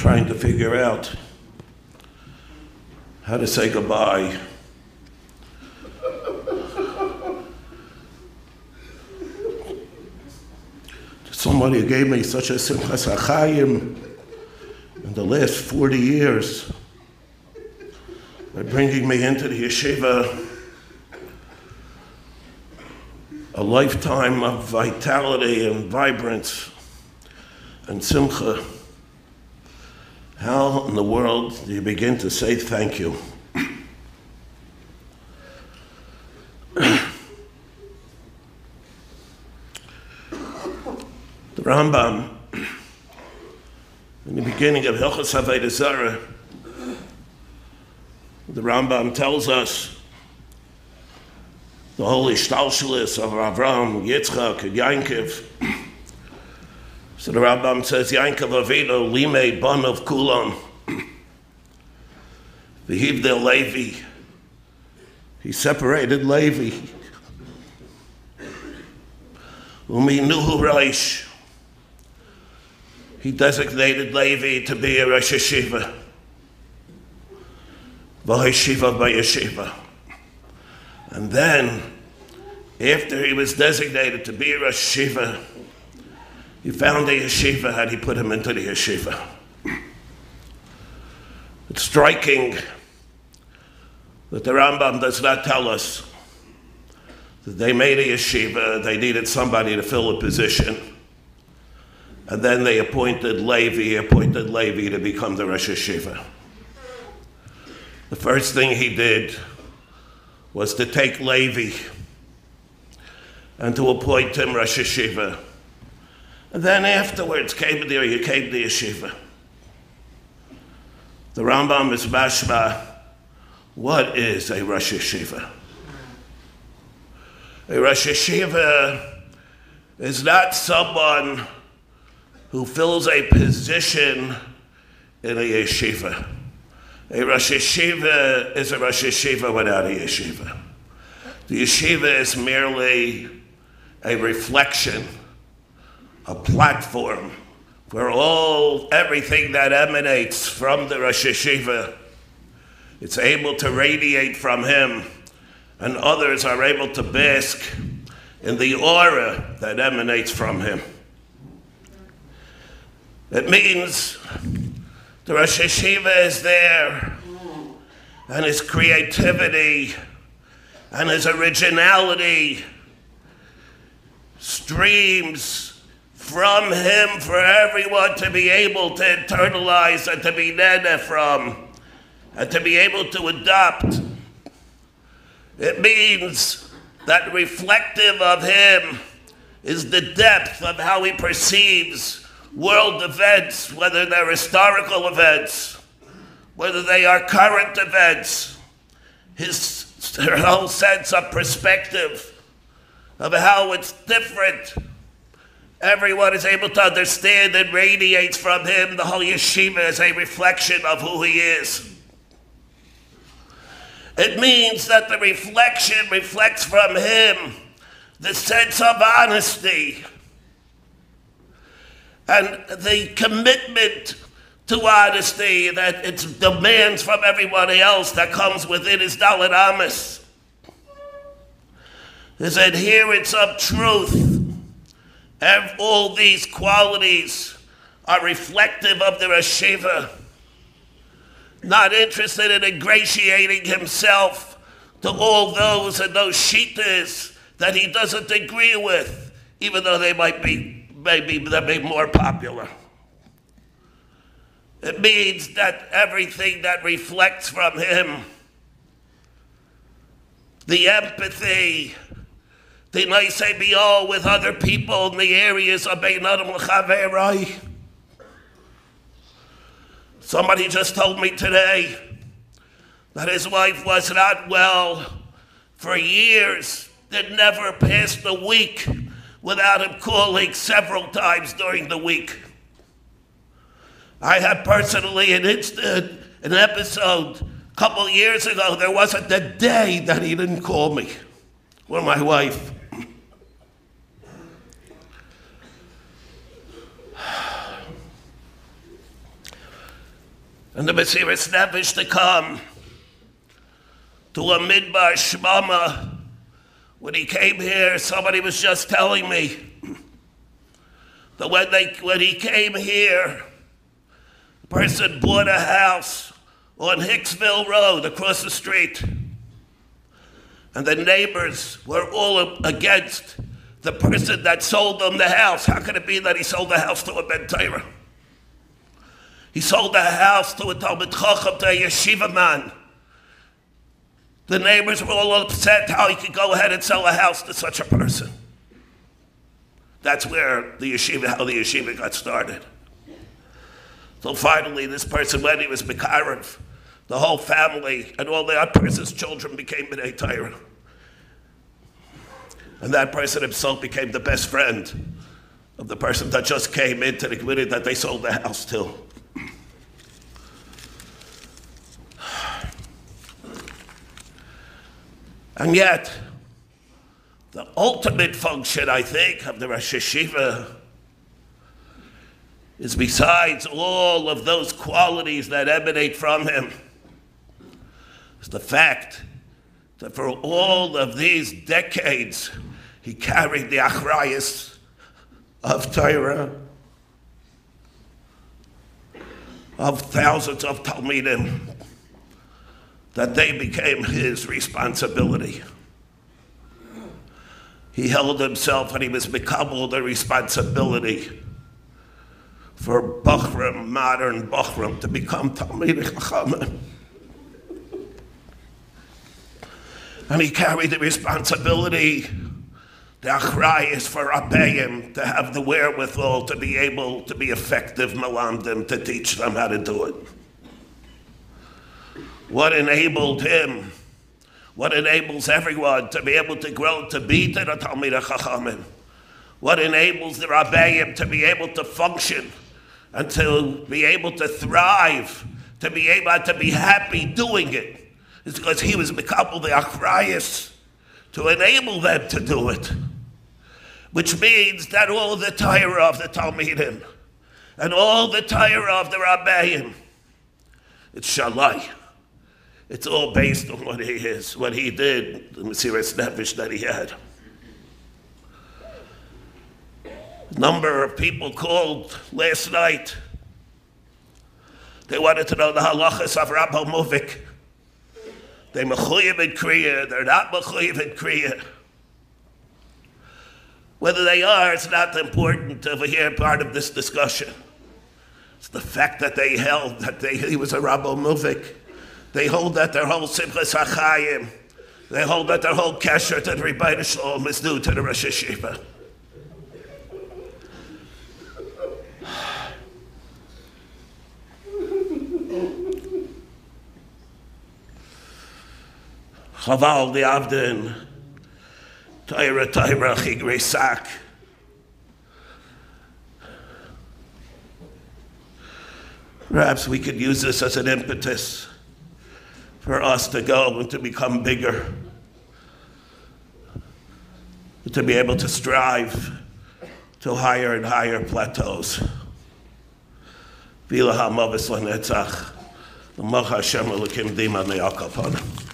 trying to figure out how to say goodbye. Somebody who gave me such a simchas hachayim in the last 40 years by bringing me into the yeshiva, a lifetime of vitality and vibrance and simcha. How in the world do you begin to say thank you? The Rambam, in the beginning of Hilchos Avodah Zarah, the Rambam tells us the holy shtalshelis of Avraham, Yitzchak, and Yankov. So the Rambam says, Yankov Avinu limei banav kulam v'hivdel Levi. He separated Levi. Uminuhu Reish. He designated Levi to be a Rosh Yeshiva. V'yeshiva b'yeshiva. And then, after he was designated to be a Rosh Yeshiva, he found a yeshiva and he put him into the yeshiva. It's striking that the Rambam does not tell us that they made a yeshiva, they needed somebody to fill a position, and then they appointed Levi to become the Rosh Yeshiva. The first thing he did was to take Levi and to appoint him Rosh Yeshiva. And then afterwards came the yeshiva. The Rambam is mashma. What is a Rosh Yeshiva? A Rosh Yeshiva is not someone who fills a position in a yeshiva. A Rosh Yeshiva is a Rosh Yeshiva without a yeshiva. The yeshiva is merely a reflection, a platform for everything that emanates from the Rosh Yeshiva. It's able to radiate from him, and others are able to bask in the aura that emanates from him. It means the Rosh Yeshiva is there, and his creativity and his originality streams from him for everyone to be able to internalize and to be nene from, and to be able to adopt. It means that reflective of him is the depth of how he perceives world events, whether they're historical events, whether they are current events, his whole sense of perspective of how it's different. Everyone is able to understand and radiates from him. The whole yeshiva is a reflection of who he is. It means that the reflection reflects from him the sense of honesty and the commitment to honesty that it demands from everybody else that comes within his Dalet Amis. His adherence of truth. All these qualities are reflective of the Rosh Yeshiva, not interested in ingratiating himself to all those and those shittas that he doesn't agree with, even though they might be more popular. It means that everything that reflects from him, the empathy, the noisei biol with other people in the areas of Bein Adam l'Chaveroi. Somebody just told me today that his wife was not well for years, that never passed a week without him calling several times during the week. I had personally an episode a couple years ago. There wasn't a day that he didn't call me or my wife. and the Mesiras Nefesh to come to a Midbar Shmama. When he came here, somebody was just telling me that when he came here, a person bought a house on Hicksville Road across the street, and the neighbors were all against the person that sold them the house. How could it be that he sold the house to a Ben Torah? He sold the house to a Talmid Chacham, to a yeshiva man. The neighbors were all upset how he could go ahead and sell a house to such a person. That's where how the yeshiva got started. So finally, this person, when he was Mekarev, the whole family and all that person's children became B'nai Torah. And that person himself became the best friend of the person that just came into the community that they sold the house to. And yet, the ultimate function, I think, of the Rosh Yeshiva is, besides all of those qualities that emanate from him, is the fact that for all of these decades, he carried the achrayus of Torah, of thousands of Talmidim, that they became his responsibility. He held himself and he was mekabel the responsibility for Bachram, modern Bachram, to become Talmidei Chachamim. And he carried the responsibility, the achrayus for Rabbeim, to have the wherewithal to be able to be effective Melamdim, to teach them how to do it. What enabled him, what enables everyone to be able to grow to be to the Talmidei Chachamim, what enables the Rabbeim to be able to function and to be able to thrive, to be able to be happy doing it, is because he was mekabel the achrayus to enable them to do it. Which means that all the Torah of the Talmidim and all the Torah of the Rabbeim, it's shalai. It's all based on what he is, what he did, the Mesiras Nefesh that he had. A number of people called last night. They wanted to know the halachas of Rabbi Muvik. They mechuyev in kriya, they're not mechuyev in kriya. Whether they are, it's not important over here, part of this discussion. It's the fact that they held that he was a Rabbi Muvik. They hold that their whole Simchas HaChayim, they hold that their whole Kesher to the Rebbeinu Shalom is due to the Rosh Yeshiva. Chaval the Avdin, Torah Chigre Sak. Perhaps we could use this as an impetus for us to go and to become bigger, to be able to strive to higher and higher plateaus. V'ila ha'mavis l'netzach, l'mach Hashem l'kim dima ne'akal panam.